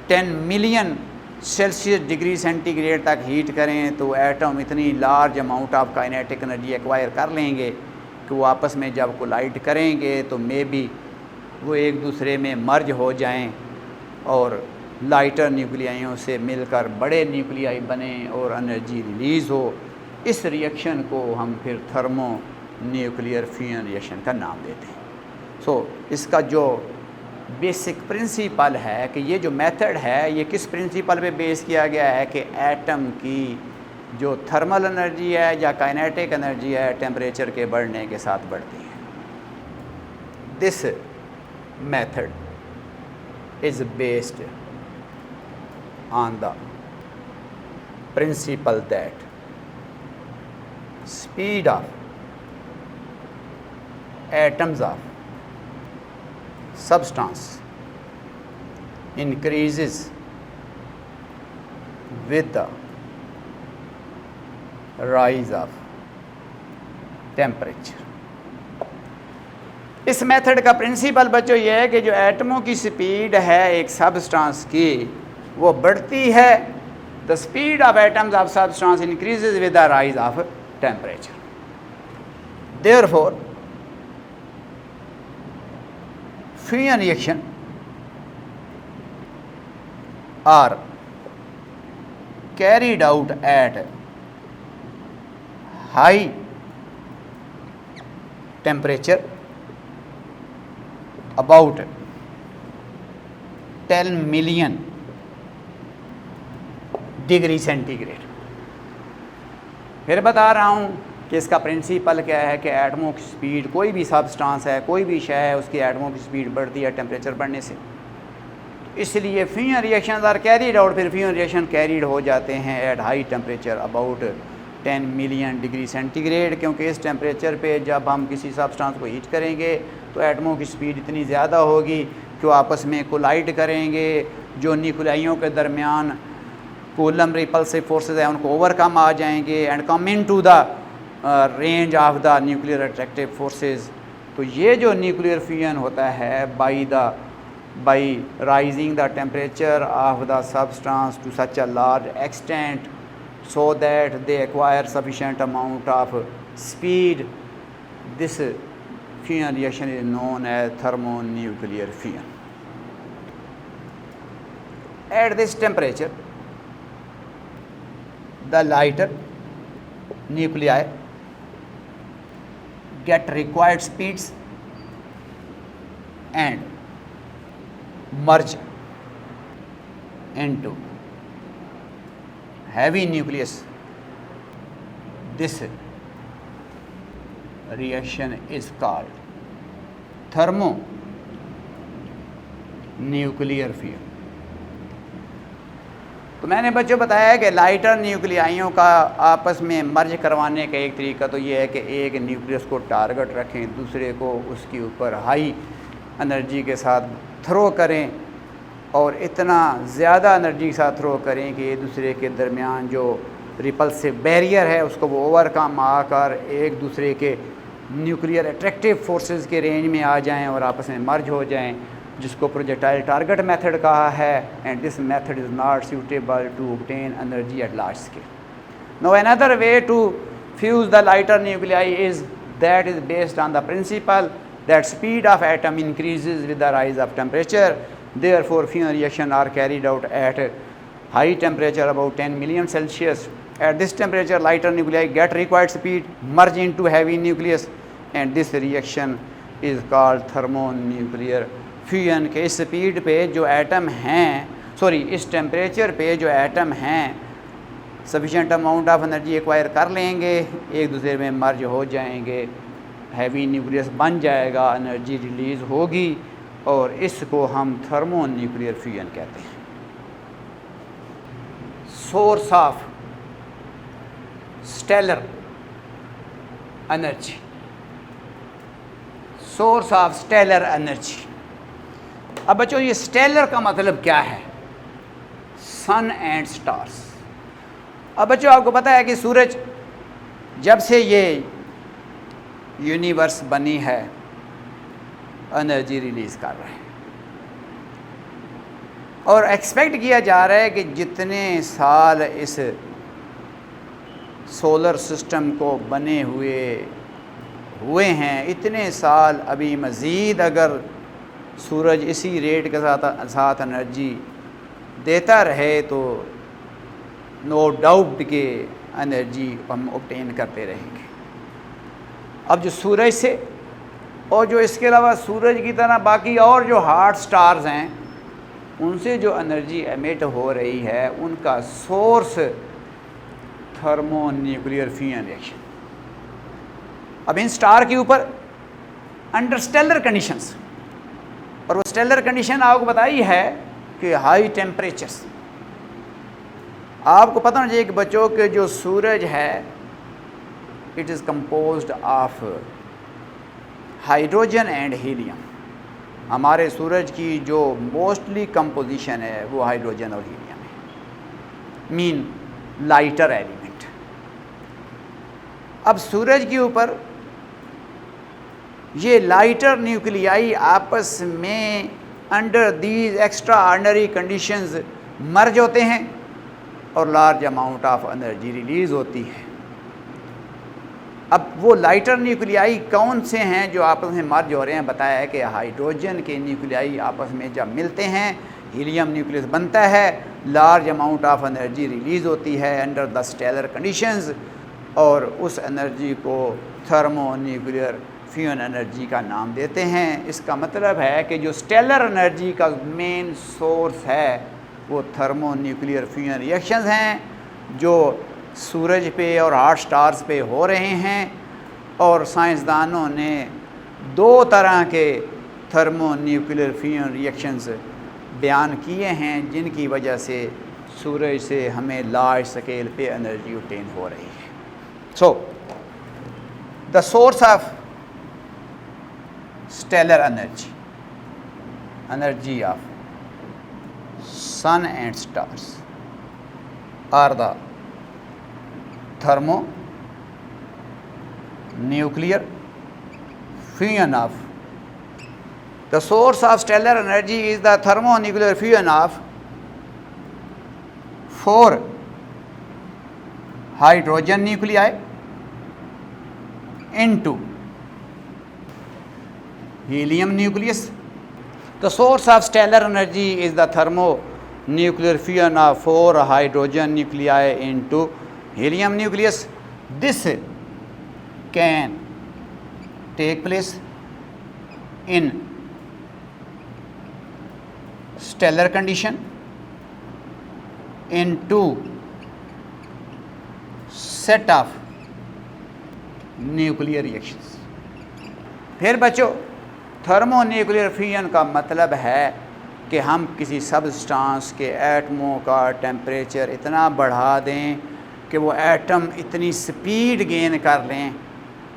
10 million Celsius degree centigrade तक हीट करें, तो एटम इतनी large amount of kinetic energy acquire कर लेंगे कि वो आपस में जब कोलाइड करेंगे तो मे बी वो एक दूसरे में मर्ज हो जाएं और लाइटर न्यूक्लियाइयों से मिलकर बड़े न्यूक्लियाई बने और एनर्जी रिलीज़ हो। इस रिएक्शन को हम फिर थर्मो न्यूक्लियर फ्यूजन रिएक्शन का नाम देते हैं। इसका जो बेसिक प्रिंसिपल है कि ये जो मेथड है ये किस प्रिंसिपल पे बेस किया गया है कि एटम की जो थर्मल एनर्जी है या काइनेटिक एनर्जी है टेम्परेचर के बढ़ने के साथ बढ़ती है। This method is based on the principal that speed of atoms of substance increases with the rise of temperature। इस मेथड का प्रिंसिपल बच्चों ये है कि जो एटमों की स्पीड है एक सब्सटेंस की वो बढ़ती है। The speed of atoms of substance increases with the rise of temperature. Therefore fusion reaction are carried out at high temperature about 10 million degree centigrade. फिर बता रहा हूँ कि इसका प्रिंसिपल क्या है कि एटमों की स्पीड, कोई भी सब्सटेंस है, कोई भी शय है, उसकी एटमों की स्पीड बढ़ती है टेम्परेचर बढ़ने से। इसलिए fusion reactions are carried out, फिर फ्यूजन रिएक्शन कैरीड हो जाते हैं at high temperature about 10 million degree centigrade, क्योंकि इस टेम्परेचर पे जब हम किसी सब्सटेंस को हीट करेंगे तो एटमों की स्पीड इतनी ज़्यादा होगी कि वो आपस में कोलाइड करेंगे, जो न्यूक्लियाइयों के दरमियान कूलम रिपल्सिव फोर्सेस हैं उनको ओवरकम आ जाएंगे and come in to the range of the nuclear attractive forces. तो ये जो न्यूक्लियर फ्यूजन होता है by raising the temperature of the substance to such a large extent so that they acquire sufficient amount of speed, this fusion reaction is known as thermonuclear fusion. At this temperature the lighter nuclei get required speeds and merge into heavy nucleus. This reaction is called thermonuclear fusion। तो मैंने बच्चों बताया कि lighter न्यूक्लियाइयों का आपस में मर्ज करवाने का एक तरीका तो ये है कि एक न्यूक्लियस को टारगेट रखें, दूसरे को उसके ऊपर हाई एनर्जी के साथ थ्रो करें और इतना ज़्यादा एनर्जी के साथ थ्रो करें कि एक दूसरे के दरमियान जो रिपल्सिव बैरियर है उसको वो ओवरकम आकर एक दूसरे के न्यूक्लियर अट्रैक्टिव फोर्सेस के रेंज में आ जाएं और आपस में मर्ज हो जाएं, जिसको प्रोजेक्टाइल टारगेट मेथड कहा है। And this method is not suitable to obtain energy at large scale. Now another way to fuse the lighter nuclei is that is based on the principle that speed of atom increases with the rise of temperature. Therefore, fusion reactions are carried out at high temperature, about 10 million Celsius. At this temperature, lighter nuclei get required speed, merge into heavy nucleus, and this reaction is called thermonuclear fusion. के इस speed पे जो atom हैं, इस temperature पे जो atom हैं sufficient amount of energy acquire कर लेंगे, एक दूसरे में मर्ज हो जाएंगे, हैवी न्यूक्लियस बन जाएगा, एनर्जी रिलीज़ होगी और इसको हम थर्मोन्यूक्लियर फ्यूजन कहते हैं। Source of stellar energy, source of stellar energy. अब बच्चों ये स्टेलर का मतलब क्या है? Sun and stars. अब बच्चों आपको पता है कि सूरज जब से ये यूनिवर्स बनी है एनर्जी रिलीज़ कर रहा है और एक्सपेक्ट किया जा रहा है कि जितने साल इस सोलर सिस्टम को बने हुए हैं इतने साल अभी मज़ीद अगर सूरज इसी रेट के साथ एनर्जी देता रहे तो नो डाउट के एनर्जी हम ऑब्टेन करते रहेंगे। अब जो सूरज से और जो इसके अलावा सूरज की तरह बाकी और जो हॉट स्टार्स हैं उनसे जो एनर्जी एमिट हो रही है उनका सोर्स थर्मोन्यूक्लियर फ्यूजन रिएक्शन। अब इन स्टार के ऊपर अंडर स्टेलर कंडीशंस, और वो स्टेलर कंडीशन आपको बताई है कि हाई टेम्परेचर्स। आपको पता होना चाहिए कि बच्चों के जो सूरज है it is composed of hydrogen and helium. हमारे सूरज की जो मोस्टली कंपोजिशन है वो हाइड्रोजन और हीलियम है, मीन लाइटर एलिमेंट। अब सूरज के ऊपर ये लाइटर न्यूक्लियाई आपस में under these extraordinary conditions merge होते हैं और large amount of energy release होती है। अब वो लाइटर न्यूक्लियाई कौन से हैं जो आपस में मर्ज हो रहे हैं? बताया है कि हाइड्रोजन के न्यूक्लियाई आपस में जब मिलते हैं हीलियम न्यूक्लियस बनता है, large amount of energy release होती है अंडर द स्टेलर कंडीशंस और उस एनर्जी को थर्मोन्यूक्लियर फ्यूजन एनर्जी का नाम देते हैं। इसका मतलब है कि जो स्टेलर एनर्जी का मेन सोर्स है वो थर्मोन्यूक्लियर फ्यूजन रिएक्शंस हैं जो सूरज पे और हॉट स्टार्स पे हो रहे हैं। और साइंसदानों ने दो तरह के थर्मोन्यूक्लियर फ्यूजन रिएक्शंस बयान किए हैं जिनकी वजह से सूरज से हमें लार्ज स्केल पे एनर्जी ऑब्टेन हो रही है। So the source of stellar energy of sun and stars are the thermonuclear fusion of the source of stellar energy is the thermonuclear fusion of 4 hydrogen nuclei into helium nucleus. The source of stellar energy is the thermonuclear fusion of 4 hydrogen nuclei into helium nucleus. This can take place in stellar condition in 2 set of nuclear reactions. फिर बच्चों thermonuclear fusion का मतलब है कि हम किसी substance के एटमों का टेम्परेचर इतना बढ़ा दें कि वो एटम इतनी स्पीड गेन कर लें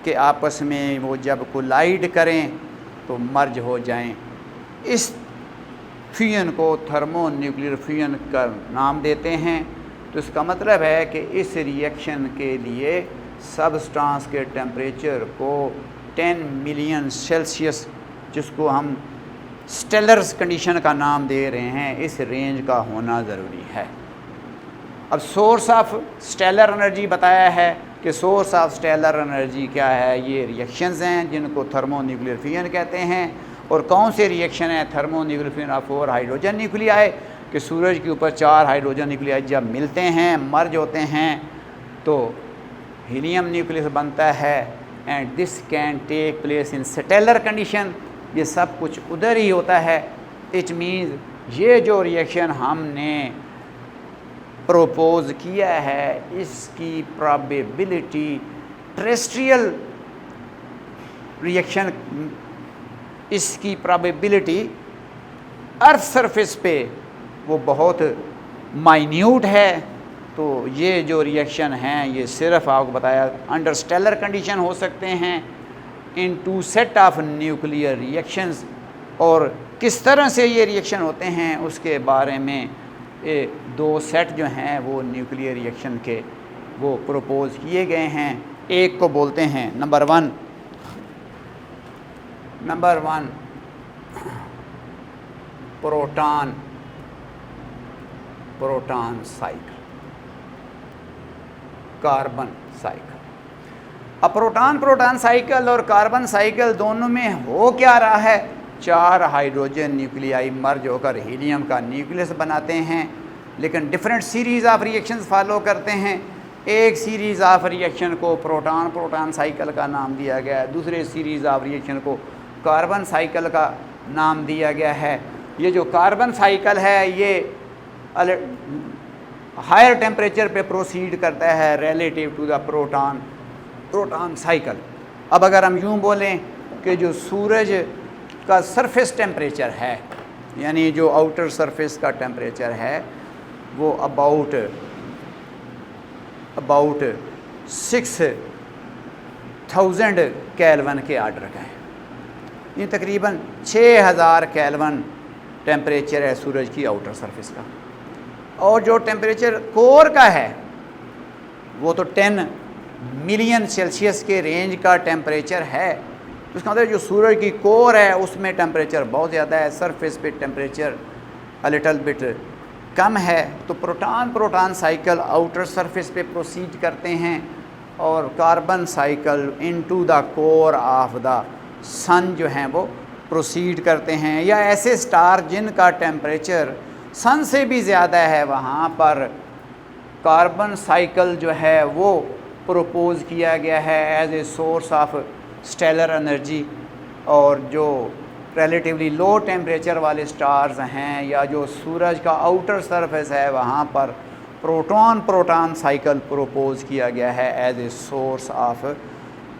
कि आपस में वो जब कोलाइड करें तो मर्ज हो जाएं। इस फ्यूजन को थर्मोन्यूक्लियर फ्यूजन का नाम देते हैं। तो इसका मतलब है कि इस रिएक्शन के लिए सबस्टांस के टेम्परेचर को 10 मिलियन सेल्सियस, जिसको हम स्टेलर्स कंडीशन का नाम दे रहे हैं, इस रेंज का होना ज़रूरी है। अब सोर्स ऑफ स्टेलर एनर्जी बताया है कि सोर्स ऑफ स्टेलर एनर्जी क्या है, ये रिएक्शंस हैं जिनको थर्मोन्यूक्लियर फ्यूजन कहते हैं। और कौन से रिएक्शन है thermonuclear fusion of 4 hydrogen nuclei, कि सूरज के ऊपर 4 हाइड्रोजन न्यूक्लियाई जब मिलते हैं, मर्ज होते हैं, तो हीलियम न्यूक्लियस बनता है। And this can take place in stellar condition, ये सब कुछ उधर ही होता है। इट मीन्स ये जो रिएक्शन हमने प्रोपोज किया है, इसकी प्रोबेबिलिटी टेरेस्ट्रियल रिएक्शन, इसकी प्रोबेबिलिटी अर्थ सरफेस पे वो बहुत माइन्यूट है। तो ये जो रिएक्शन हैं ये सिर्फ आपको बताया अंडर स्टेलर कंडीशन हो सकते हैं इन 2 सेट ऑफ न्यूक्लियर रिएक्शंस। और किस तरह से ये रिएक्शन होते हैं उसके बारे में 2 सेट जो हैं वो न्यूक्लियर रिएक्शन के वो प्रपोज किए गए हैं। एक को बोलते हैं number one proton cycle, carbon cycle. अब प्रोटॉन साइकिल और कार्बन साइकिल दोनों में हो क्या रहा है, 4 हाइड्रोजन न्यूक्लियाई मर्ज होकर हीलियम का न्यूक्लियस बनाते हैं, लेकिन different series of reactions follow करते हैं। एक सीरीज़ ऑफ रिएक्शन को प्रोटॉन साइकिल का नाम दिया गया है, दूसरे सीरीज़ ऑफ रिएक्शन को कार्बन साइकिल का नाम दिया गया है। ये जो कार्बन साइकिल है ये हायर टेम्परेचर पे प्रोसीड करता है relative to the proton cycle. अब अगर हम यूँ बोलें कि जो सूरज का सरफेस टेम्परेचर है, यानी जो आउटर सरफेस का टेम्परेचर है, वो अबाउट 6000 केल्विन के आर्डर का है। ये तकरीबन 6000 केल्विन टेम्परेचर है सूरज की आउटर सरफेस का। और जो टेम्परेचर कोर का है वो तो 10 मिलियन सेल्सियस के रेंज का टेम्परेचर है। तो उसका मतलब जो सूरज की कोर है उसमें टेम्परेचर बहुत ज़्यादा है, सरफेस पे टेम्परेचर अ लिटल बिट कम है। तो प्रोटॉन साइकिल आउटर सरफेस पे प्रोसीड करते हैं और carbon cycle into the core of the sun जो हैं वो प्रोसीड करते हैं। या ऐसे स्टार जिनका टेम्परेचर सन से भी ज़्यादा है, वहाँ पर कार्बन साइकिल जो है वो प्रोपोज किया गया है as a source of stellar energy. और जो रिलेटिवली लो टेम्परेचर वाले स्टार्स हैं या जो सूरज का आउटर सरफेस है, वहाँ पर प्रोटॉन साइकिल प्रोपोज किया गया है as a source of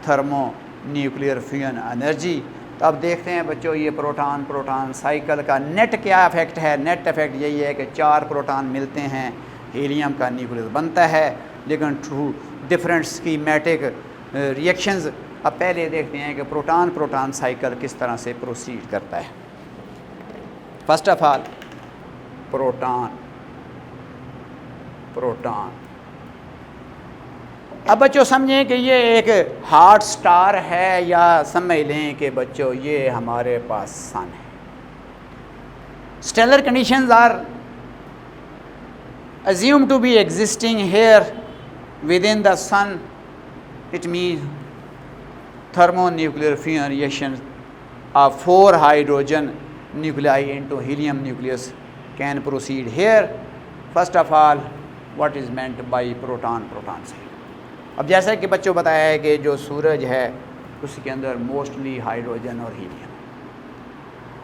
thermo nuclear fusion energy. तो अब देखते हैं बच्चों ये प्रोटॉन साइकिल का नेट क्या इफेक्ट है। नेट इफेक्ट यही है कि 4 प्रोटॉन मिलते हैं, हीलियम का न्यूक्लियस बनता है, लेकिन थ्रू डिफरेंट स्कीमेटिक रिएक्शंस। अब पहले देखते हैं कि प्रोटॉन साइकिल किस तरह से प्रोसीड करता है। First of all proton. अब बच्चों समझें कि ये एक हॉट स्टार है, या समझ लें कि बच्चों ये हमारे पास सन है। Stellar conditions are assumed to be existing here within the sun. It means thermonuclear fusion reactions of 4 hydrogen nuclei into helium nucleus can proceed here. First of all, what is meant by proton cycle. अब जैसा कि बच्चों बताया है कि जो सूरज है उसके अंदर मोस्टली हाइड्रोजन और हीलियम,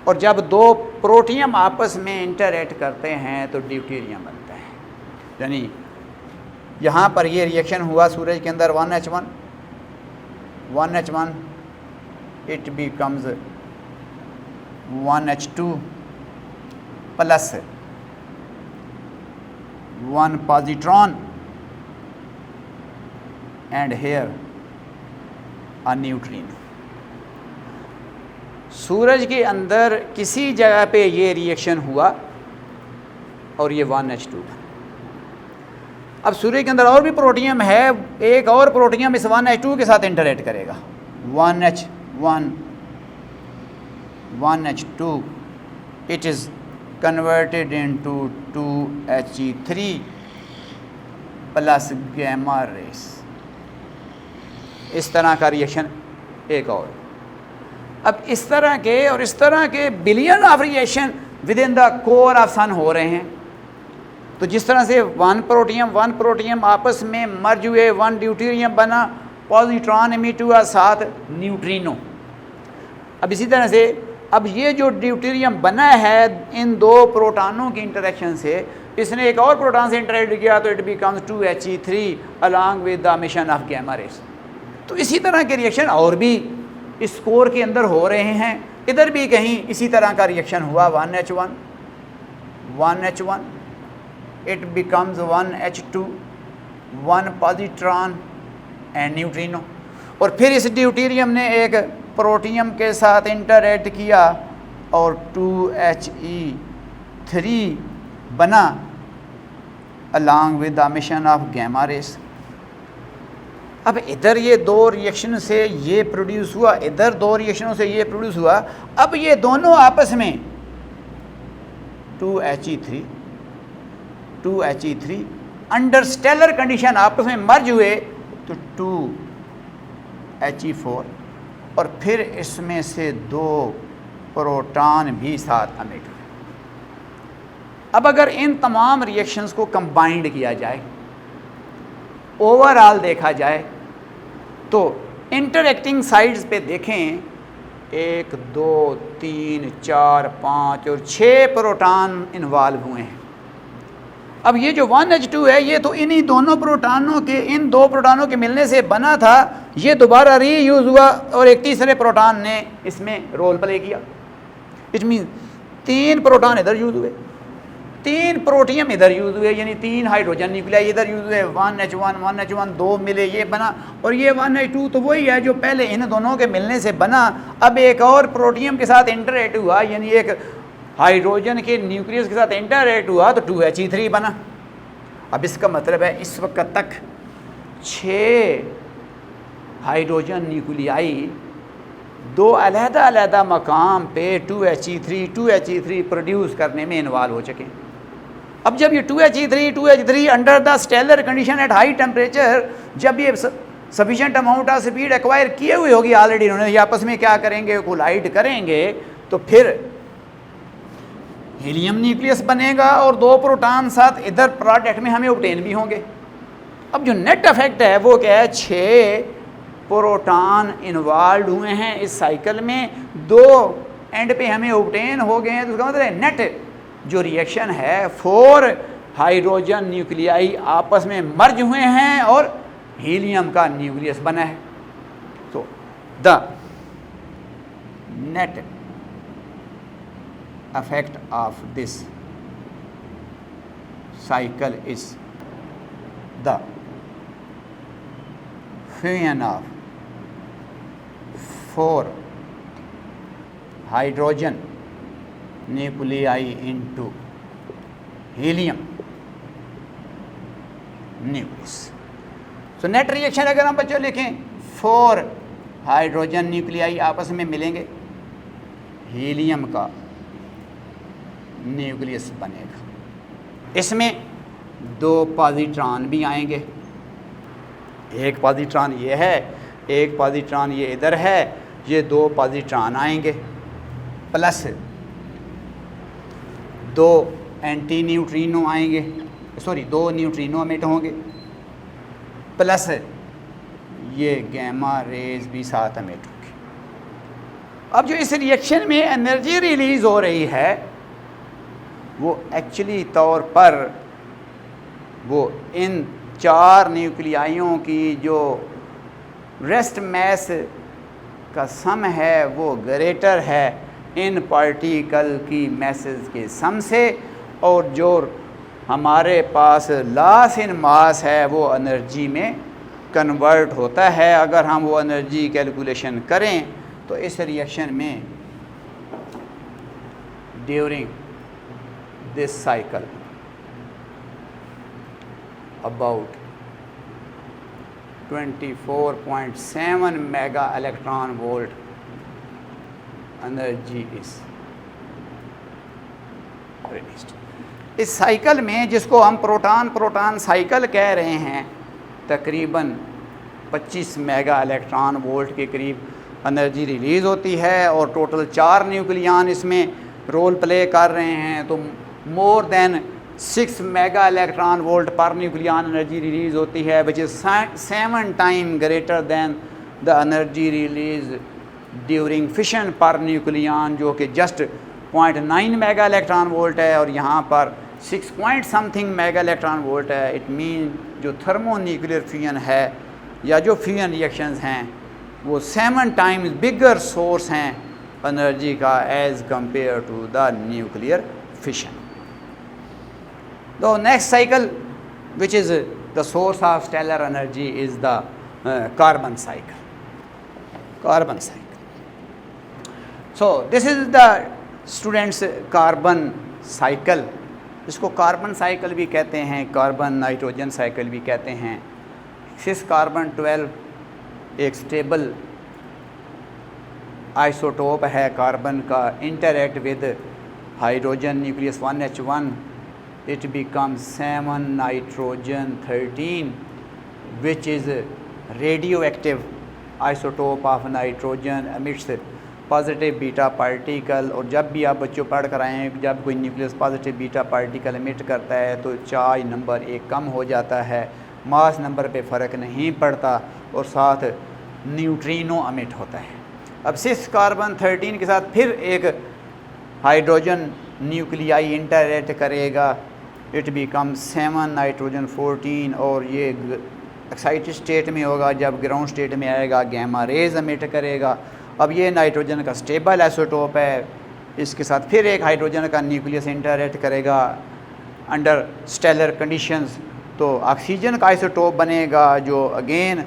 और जब 2 प्रोटियम आपस में इंटरएक्ट करते हैं तो ड्यूटेरियम बनता है। यानी यहाँ पर ये रिएक्शन हुआ सूरज के अंदर 1H1 it becomes 1H2 plus 1 positron and here a neutrino. सूरज के अंदर किसी जगह पे ये रिएक्शन हुआ और ये 1H2 बना। अब सूर्य के अंदर और भी प्रोटियम है, एक और प्रोटियम इस 1H2 के साथ इंटरेक्ट करेगा, 1H1 1H2, it is converted into 2He3 plus gamma rays. इस तरह का रिएक्शन एक और। अब इस तरह के और इस तरह के billion of reaction within the core of sun हो रहे हैं। तो जिस तरह से वन प्रोटियम आपस में मर्ज हुए, वन ड्यूटेरियम बना, पॉजिट्रॉन एमिट हुआ, साथ न्यूट्रिनो। अब इसी तरह से अब ये जो ड्यूटेरियम बना है इन दो प्रोटॉनों की इंटरेक्शन से, इसने एक और प्रोटॉन से इंटरेक्ट किया तो it becomes 2He3 along with the emission of gamma rays. तो इसी तरह के रिएक्शन और भी इस कोर के अंदर हो रहे हैं। इधर भी कहीं इसी तरह का रिएक्शन हुआ, 1H1 it becomes 1H2, 1 positron and neutrino. और फिर इस ड्यूटेरियम ने एक प्रोटियम के साथ इंटरैक्ट किया और 2He3 बना along with the emission of gamma rays. अब इधर ये दो रिएक्शन से ये प्रोड्यूस हुआ, इधर दो रिएक्शनों से ये प्रोड्यूस हुआ। अब ये दोनों आपस में 2He3 अंडर स्टेलर कंडीशन आपस में मर्ज हुए तो 2He4 और फिर इसमें से दो प्रोटॉन भी साथ अमिट हुए। अब अगर इन तमाम रिएक्शंस को कंबाइंड किया जाए, ओवरऑल देखा जाए तो इंटरएक्टिंग साइड्स पे देखें 1 2 3 4 5 और 6 प्रोटॉन इन्वॉल्व हुए हैं। अब ये जो 1H2 है ये तो इन्हीं दोनों प्रोटॉनों के, इन दो प्रोटॉनों के मिलने से बना था। ये दोबारा रीयूज़ हुआ और एक तीसरे प्रोटॉन ने इसमें रोल प्ले किया। इट मीन 3 प्रोटॉन इधर यूज़ हुए, 3 प्रोटियम इधर यूज़ हुए, यानी 3 हाइड्रोजन न्यूक्लियाई इधर यूज़ हुए। 1H1 2 मिले, ये बना। और ये 1H2 तो वही है जो पहले इन दोनों के मिलने से बना। अब एक और प्रोटियम के साथ इंटरएक्ट हुआ, यानी एक हाइड्रोजन के न्यूक्लियस के साथ इंटरएक्ट हुआ तो 2He3 बना। अब इसका मतलब है इस वक्त तक 6 हाइड्रोजन न्यूक्लियाई दो अलहदा मकाम पे 2He3 प्रोड्यूस करने में इन्वॉल्व हो चुके। अब जब ये 2He3 under the stellar condition at high temperature, जब ये sufficient amount of speed acquire किए हुए होगी ऑलरेडी इन्होंने, ये आपस में क्या करेंगे, कोलाइड करेंगे तो फिर हीलियम न्यूक्लियस बनेगा और दो प्रोटॉन साथ इधर प्रोडक्ट में हमें ऑब्टेन भी होंगे। अब जो नेट इफेक्ट है वो क्या है, 6 प्रोटॉन इन्वॉल्व हुए हैं इस साइकिल में, 2 एंड पे हमें ऑब्टेन हो गए हैं। तो उसका मतलब है नेट जो रिएक्शन है 4 हाइड्रोजन न्यूक्लियाई आपस में मर्ज हुए हैं और हीलियम का न्यूक्लियस बना है। तो the net effect of this cycle is the fusion of 4 hydrogen nuclei into helium nucleus। तो नेट रिएक्शन अगर हम बच्चों लिखें, 4 हाइड्रोजन न्यूक्लियाई आपस में मिलेंगे, हीलियम का न्यूक्लियस बनेगा। इसमें 2 पॉजिट्रॉन भी आएंगे, एक पॉजिट्रॉन ये है, एक पॉजिट्रॉन ये इधर है, ये 2 पॉजिट्रॉन आएंगे प्लस 2 एंटी न्यूट्रिनो आएंगे, सॉरी 2 न्यूट्रिनो एमिट होंगे प्लस ये गैमा रेज भी साथ एमिट होंगे। अब जो इस रिएक्शन में एनर्जी रिलीज़ हो रही है वो एक्चुअली तौर पर वो इन 4 न्यूक्लियाइयों की जो रेस्ट मैस का सम है वो ग्रेटर है इन पार्टिकल की मैसेज के सम से, और जो हमारे पास लॉस इन मास है वो एनर्जी में कन्वर्ट होता है। अगर हम वो एनर्जी कैलकुलेशन करें तो इस रिएक्शन में during this cycle about 24.7 mega electron volt energy is released. इस साइकिल में, जिसको हम प्रोटॉन साइकिल कह रहे हैं, तकरीबन 25 मेगा इलेक्ट्रॉन वोल्ट के करीब एनर्जी रिलीज़ होती है और टोटल 4 न्यूक्लियन इसमें रोल प्ले कर रहे हैं। तो more than 6 mega electron volt per nucleon energy release होती है, which is 7 time greater than the energy release during fission per nucleon, जो कि जस्ट 0.9 मेगा इलेक्ट्रॉन वोल्ट है, और यहाँ पर 6 point something mega electron volt है। इट मीन जो थर्मो न्यूक्लियर फ्यूजन है या जो फ्यूजन रिएक्शंस हैं वो 7 टाइम्स बिगर सोर्स हैं एनर्जी का as compare to the nuclear fission. The next cycle, which is the source of stellar energy, is the carbon cycle. Carbon cycle. So this is the students carbon cycle. इसको carbon cycle भी कहते हैं, carbon nitrogen cycle भी कहते हैं। सिस carbon 12 एक stable isotope है carbon का, interact with hydrogen nucleus 1H1, it becomes 7 nitrogen 13, which is radioactive isotope of nitrogen, emits positive beta particle. और जब भी आप बच्चों पढ़ कर आए हैं, जब कोई nucleus positive beta particle emit करता है तो चार्ज नंबर 1 कम हो जाता है, मास नंबर पे फ़र्क नहीं पड़ता, और साथ न्यूट्रिनो एमिट होता है। अब 6 कार्बन 13 के साथ फिर एक हाइड्रोजन न्यूक्लियाई इंटरैक्ट करेगा, इट बिकम 7 नाइट्रोजन 14, और ये एक्साइटेड स्टेट में होगा। जब ग्राउंड स्टेट में आएगा गैमा रेज एमिट करेगा। अब ये नाइट्रोजन का स्टेबल आइसोटोप है, इसके साथ फिर एक हाइड्रोजन का न्यूक्लियस इंटरैक्ट करेगा अंडर स्टेलर कंडीशंस, तो ऑक्सीजन का आइसोटोप बनेगा, जो अगेन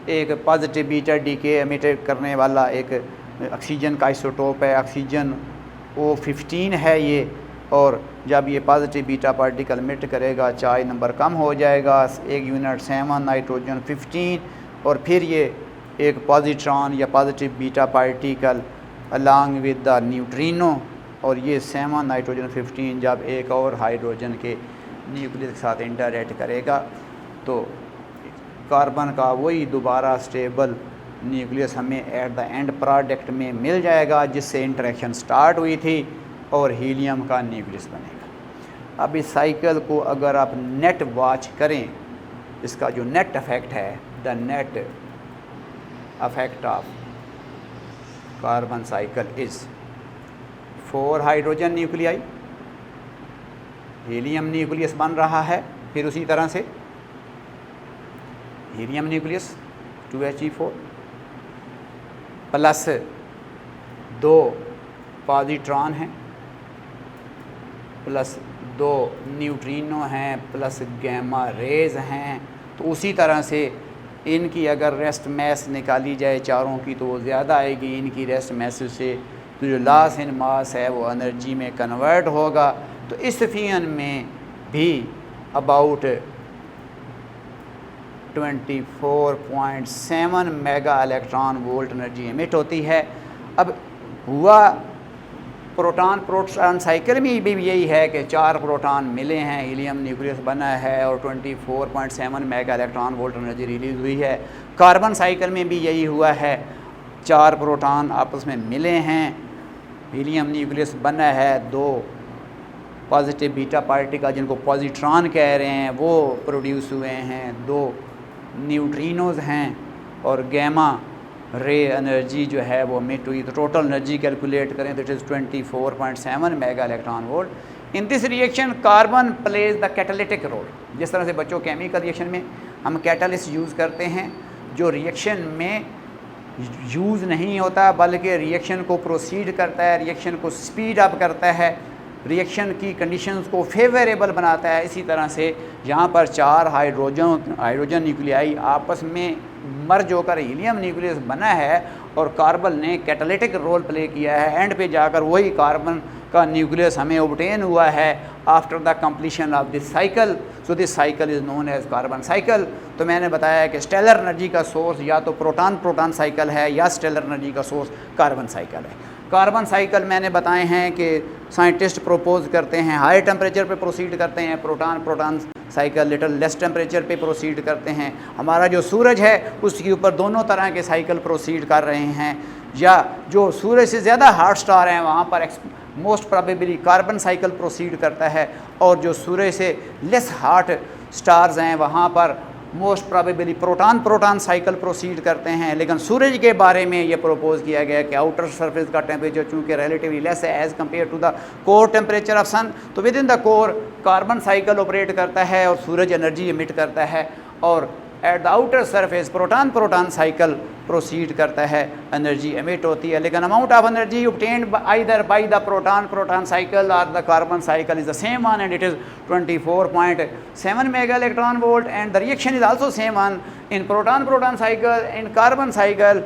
एक पॉजिटिव बीटा डीके एमिट करने वाला एक ऑक्सीजन का आइसोटोप है। ऑक्सीजन O15 है ये, और जब ये पॉजिटिव बीटा पार्टिकल एमिट करेगा चार्ज नंबर कम हो जाएगा, 1 यूनिट 7 नाइट्रोजन 15, और फिर ये एक पॉजिट्रॉन या positive beta particle along with the neutrino, और ये 7 नाइट्रोजन 15 जब एक और हाइड्रोजन के न्यूक्लियस के साथ इंटरैक्ट करेगा तो कार्बन का वही दोबारा स्टेबल न्यूक्लियस हमें एट द एंड प्रोडक्ट में मिल जाएगा, जिससे इंटरेक्शन स्टार्ट हुई थी, और हीलियम का न्यूक्लियस बनेगा। अब इस साइकिल को अगर आप नेट वॉच करें, इसका जो नेट इफेक्ट है, the net effect of carbon cycle is 4 hydrogen nuclei, helium nucleus बन रहा है, फिर उसी तरह से helium nucleus 2He4 plus 2 positron हैं, प्लस 2 न्यूट्रिनो हैं, प्लस गैमा रेज हैं। तो उसी तरह से इनकी अगर रेस्ट मैस निकाली जाए चारों की तो वो ज़्यादा आएगी, इनकी रेस्ट मैस से तो जो लॉस इन मास है वो एनर्जी में कन्वर्ट होगा। तो इस फ्यूजन में भी about 24.7 mega electron volt energy emit होती है। अब हुआ प्रोटॉन साइकिल में भी यही है कि 4 प्रोटॉन मिले हैं, हीलियम न्यूक्लियस बना है, और 24.7 mega electron volt energy release हुई है। कार्बन साइकिल में भी यही हुआ है, 4 प्रोटॉन आपस में मिले हैं, हीलियम न्यूक्लियस बना है, 2 पॉजिटिव बीटा पार्टिकल जिनको पॉजिट्रॉन कह रहे हैं वो प्रोड्यूस हुए हैं, 2 न्यूट्रिनोज हैं, और गैमा रे एनर्जी जो है वो एमिट हुई। तो टोटल एनर्जी कैलकुलेट करें तो it is 24.7 mega electron volt. In this reaction carbon plays the catalytic role. जिस तरह से बच्चों केमिकल रिएक्शन में हम कैटालिस्ट यूज़ करते हैं, जो रिएक्शन में यूज़ नहीं होता बल्कि रिएक्शन को प्रोसीड करता है, रिएक्शन को स्पीड अप करता है, रिएक्शन की कंडीशंस को फेवरेबल बनाता है। इसी तरह से यहाँ पर 4 हाइड्रोजन न्यूक्लियाई आपस में मर्ज होकर हीलियम न्यूक्लियस बना है और कार्बन ने कैटालिटिक रोल प्ले किया है। एंड पे जाकर वही कार्बन का न्यूक्लियस हमें ऑब्टेन हुआ है after the completion of this cycle. So this cycle is known as carbon cycle. तो मैंने बताया कि स्टेलर एनर्जी का सोर्स या तो प्रोटॉन प्रोटॉन साइकिल है या स्टेलर एनर्जी का सोर्स कार्बन साइकिल है। कार्बन साइकिल मैंने बताए हैं कि साइंटिस्ट प्रोपोज करते हैं हाई टेम्परेचर पे प्रोसीड करते हैं, proton proton cycle little less temperature पे प्रोसीड करते हैं। हमारा जो सूरज है उसके ऊपर दोनों तरह के साइकिल प्रोसीड कर रहे हैं, या जो सूरज से ज़्यादा हॉट स्टार हैं वहाँ पर most probably carbon cycle proceed करता है, और जो सूरज से लेस हॉट स्टार्स हैं वहाँ पर most probably proton proton cycle proceed करते हैं। लेकिन सूरज के बारे में ये प्रोपोज किया गया कि आउटर सरफेस का टेम्परेचर चूँकि रिलेटिवली लेस है as compare to the core temperature of sun, तो within the core carbon cycle operate करता है और सूरज एनर्जी इमिट करता है, और at the outer surface proton proton cycle proceed करता है, एनर्जी एमिट होती है। लेकिन amount of energy obtained either by the proton proton cycle or the carbon cycle is the same one, and it is 24.7 mega electron volt, and the reaction is also same one in proton proton cycle. In carbon cycle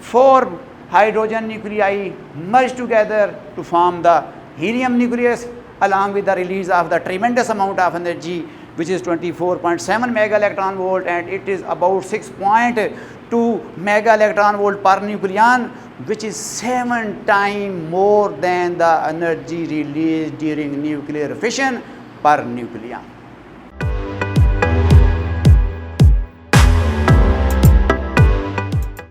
4 hydrogen nuclei merge together to form the helium nucleus along with the release of the tremendous amount of energy which is 24.7 mega electron volt, and it is about 6.2 mega electron volt per nucleon, which is 7 times more than the energy released during nuclear fission per nucleon.